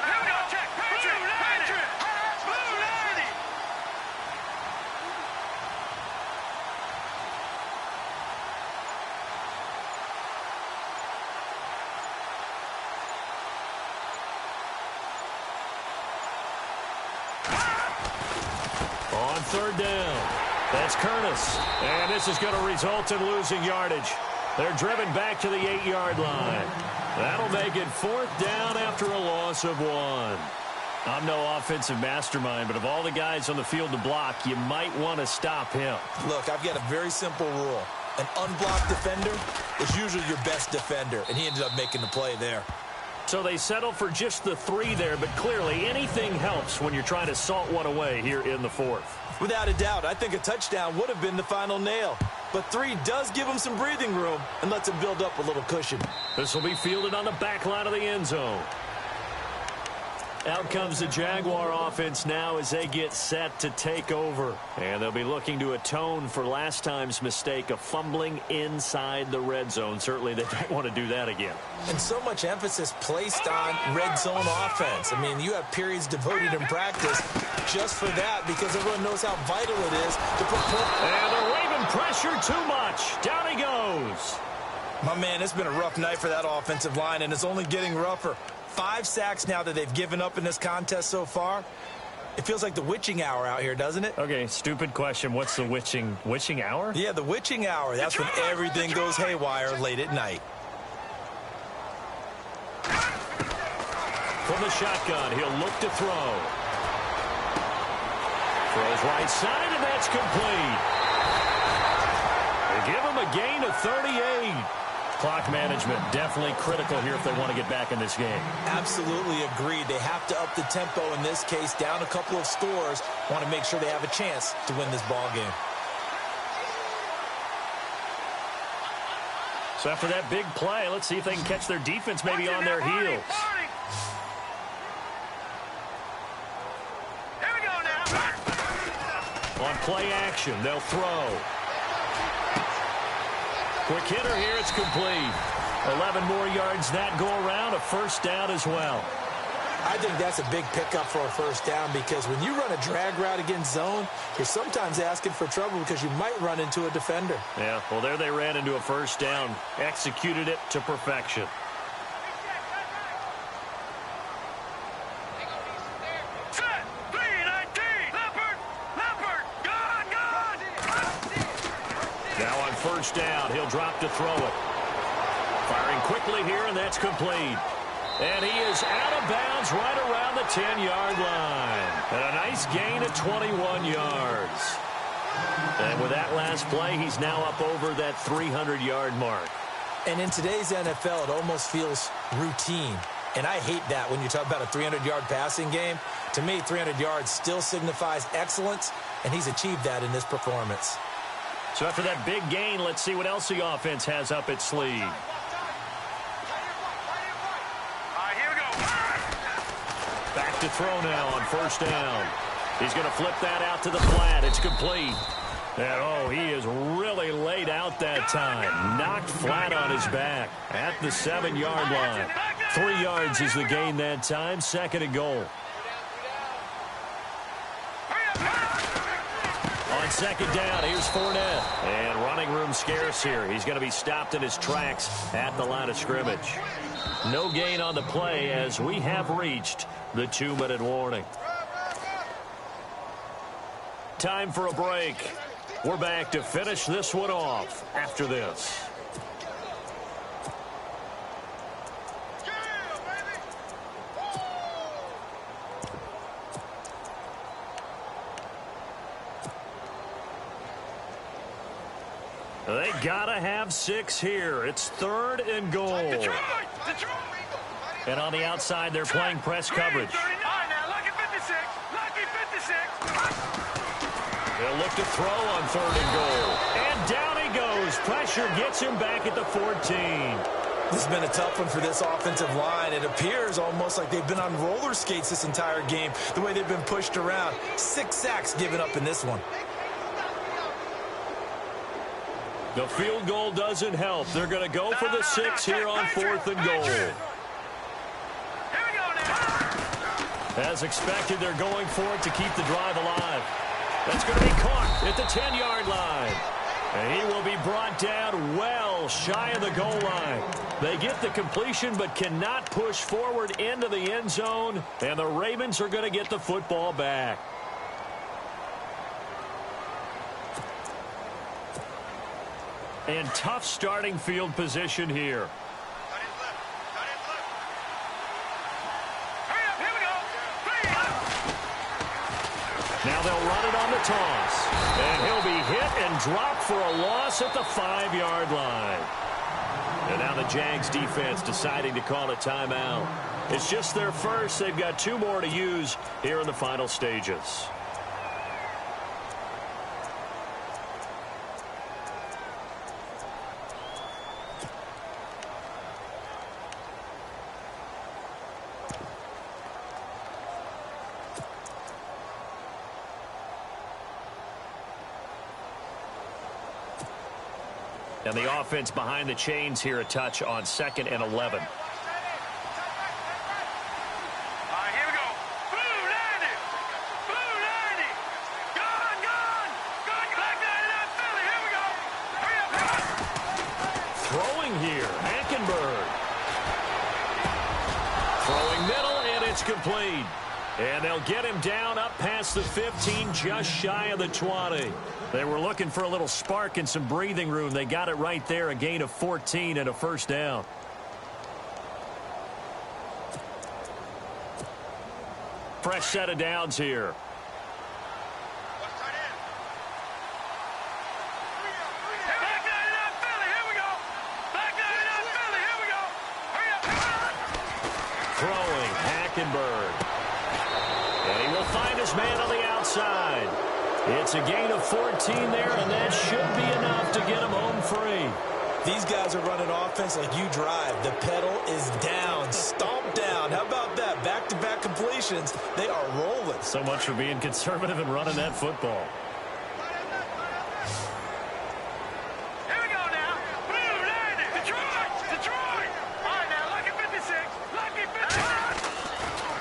Here we go. Check. Patriot. Blue 90. On 3rd down, that's Curtis. And this is going to result in losing yardage. They're driven back to the 8-yard line. That'll make it 4th down after a loss of 1. I'm no offensive mastermind, but of all the guys on the field to block, you might want to stop him. Look, I've got a very simple rule. An unblocked defender is usually your best defender, and he ended up making the play there. So they settle for just the 3 there, but clearly anything helps when you're trying to salt one away here in the 4th. Without a doubt, I think a touchdown would have been the final nail. But 3 does give him some breathing room and lets him build up a little cushion. This will be fielded on the back line of the end zone. Out comes the Jaguar offense now as they get set to take over. And they'll be looking to atone for last time's mistake of fumbling inside the red zone. Certainly they don't want to do that again. And so much emphasis placed on red zone offense. I mean, you have periods devoted in practice just for that because everyone knows how vital it is to put points. And they're waving pressure too much. Down he goes. My man, it's been a rough night for that offensive line, and it's only getting rougher. 5 sacks now that they've given up in this contest so far. It feels like the witching hour out here, doesn't it? Okay, stupid question. What's the witching hour? Yeah, the witching hour. That's when everything goes haywire late at night. From the shotgun, he'll look to throw. Throws right side, and that's complete. They give him a gain of 38. Clock management definitely critical here if they want to get back in this game. Absolutely agreed. They have to up the tempo in this case, down a couple of scores. Want to make sure they have a chance to win this ball game. So after that big play, let's see if they can catch their defense maybe on their heels. Here we go now. On play action, they'll throw. Quick hitter here, it's complete. 11 more yards that go around, a 1st down as well. I think that's a big pickup for a 1st down because when you run a drag route against zone, you're sometimes asking for trouble because you might run into a defender. Yeah, well, there they ran into a 1st down. Executed it to perfection. Set. 319. Leopard. Gone. Now on 1st down, he'll drop to throw it. Firing quickly here, and that's complete. And he is out of bounds right around the 10-yard line. And a nice gain of 21 yards. And with that last play, he's now up over that 300-yard mark. And in today's NFL, it almost feels routine. And I hate that when you talk about a 300-yard passing game. To me, 300 yards still signifies excellence, and he's achieved that in this performance. So after that big gain, let's see what else the offense has up its sleeve. Back to throw now on 1st down. He's going to flip that out to the flat. It's complete. And, he is really laid out that time. Knocked flat on his back at the 7-yard line. 3 yards is the gain that time. 2nd and goal. On 2nd down, here's Fournette. And running room scarce here. He's going to be stopped in his tracks at the line of scrimmage. No gain on the play as we have reached the 2-minute warning. Time for a break. We're back to finish this one off after this. They gotta have 6 here. It's 3rd and goal. And on the outside, they're playing press coverage. Lucky 56. Lucky 56. He'll look to throw on 3rd and goal. And down he goes. Pressure gets him back at the 14. This has been a tough one for this offensive line. It appears almost like they've been on roller skates this entire game, the way they've been pushed around. 6 sacks given up in this one. The field goal doesn't help. They're going to go for the 6 here on 4th and goal. As expected, they're going for it to keep the drive alive. That's going to be caught at the 10-yard line. And he will be brought down well shy of the goal line. They get the completion but cannot push forward into the end zone. And the Ravens are going to get the football back. And tough starting field position here. Now they'll run it on the toss. And he'll be hit and dropped for a loss at the 5-yard line. And now the Jags defense deciding to call a timeout. It's just their first. They've got 2 more to use here in the final stages. And the offense behind the chains here a touch on 2nd and 11. All right, here we go. Blue 90. Blue 90. Gone, gone. Gone, black 99 Philly. Here we go. Hurry up, hurry up. Throwing here, Hackenberg. Throwing middle, and it's complete. And they'll get him down up past the 15, just shy of the 20. They were looking for a little spark and some breathing room. They got it right there, a gain of 14 and a first down. Fresh set of downs here. Black 99 Philly. Here we go. Black 99 Philly. Here we go. Hurry up, hurry up. Throwing, Hackenberg. And he will find his man on the outside. It's a gain of 14 there, and that should be enough to get him home free. These guys are running offense like you drive. The pedal is down, stomp down. How about that? Back-to-back completions. They are rolling. So much for being conservative and running that football. Here we go now. Blue 90. Detroit. Detroit. All right, now, lucky 56. Lucky 56.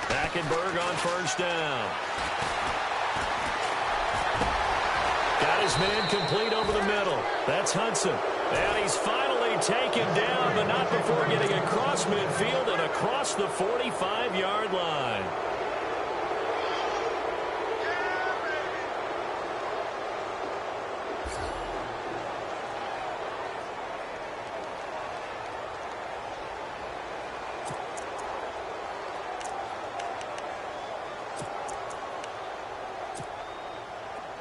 Hackenberg on first down. Got his man complete over the middle. That's Hudson. And he's finally taken down, but not before getting across midfield and across the 45-yard line.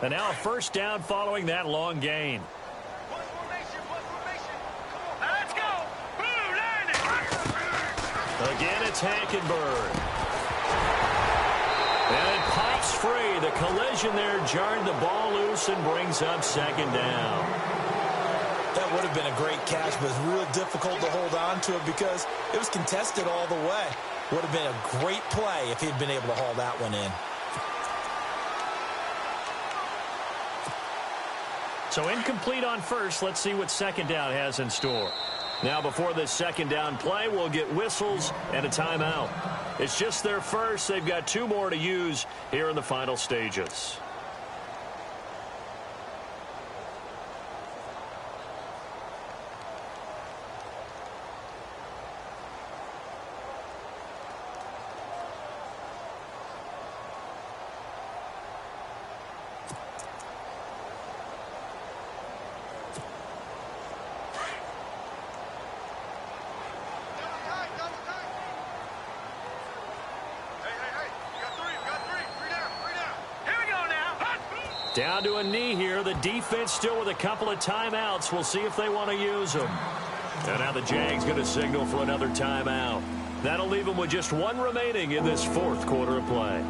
And now a first down following that long gain. Let's go. Blue 90. Again, it's Hackenberg. And it pops free. The collision there jarred the ball loose and brings up 2nd down. That would have been a great catch, but it's real difficult to hold on to it because it was contested all the way. Would have been a great play if he'd been able to haul that one in. So incomplete on first. Let's see what 2nd down has in store. Now before this 2nd down play, we'll get whistles and a timeout. It's just their first. They've got 2 more to use here in the final stages. Down to a knee here. The defense still with a couple of timeouts. We'll see if they want to use them. And now the Jags going to signal for another timeout. That'll leave them with just 1 remaining in this 4th quarter of play.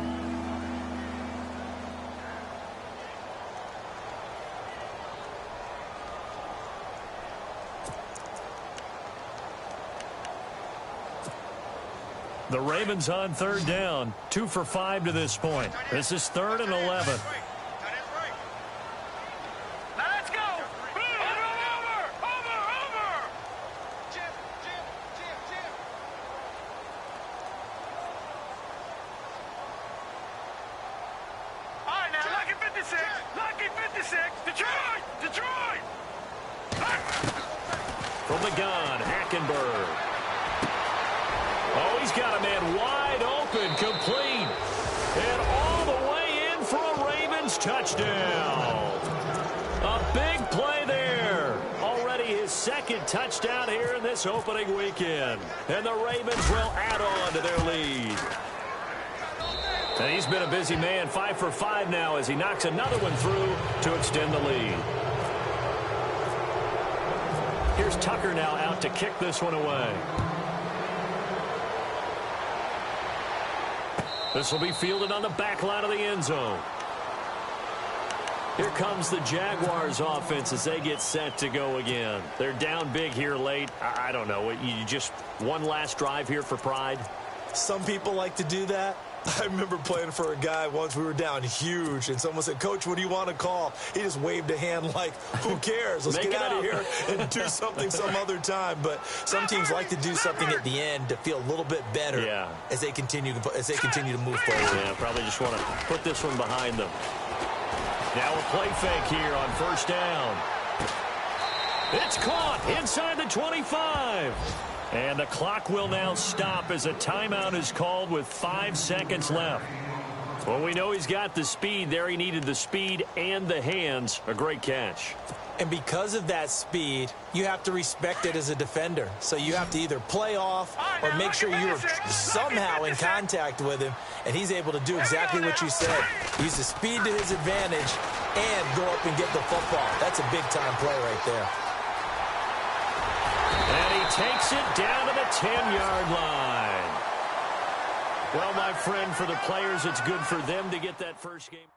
The Ravens on third down, 2 for 5 to this point. This is 3rd and 11. Now let's go. Over. All right, now, lucky 56. Lucky 56. Detroit. From the gun, Hackenberg. Oh, he's got a man wide open, complete. And all the way in for a Ravens touchdown. A big play there. Already his 2nd touchdown here in this opening weekend. And the Ravens will add on to their lead. And he's been a busy man, 5 for 5 now as he knocks another one through to extend the lead. Here's Tucker now out to kick this one away. This will be fielded on the back line of the end zone. Here comes the Jaguars offense as they get set to go again. They're down big here late. I don't know. You just one last drive here for pride? Some people like to do that. I remember playing for a guy once. We were down huge, and someone said, "Coach, what do you want to call?" He just waved a hand like, "Who cares? Let's get out of here and do something some other time." But some teams like to do something at the end to feel a little bit better as they continue to move forward. Yeah, probably just want to put this one behind them. Now a play fake here on 1st down. It's caught inside the 25. And the clock will now stop as a timeout is called with 5 seconds left. Well, we know he's got the speed there. He needed the speed and the hands. A great catch. And because of that speed, you have to respect it as a defender. So you have to either play off or make sure you're somehow in contact with him. And he's able to do exactly what you said. Use the speed to his advantage and go up and get the football. That's a big-time play right there. And he takes it down to the 10-yard line. Well, my friend, for the players, it's good for them to get that first game.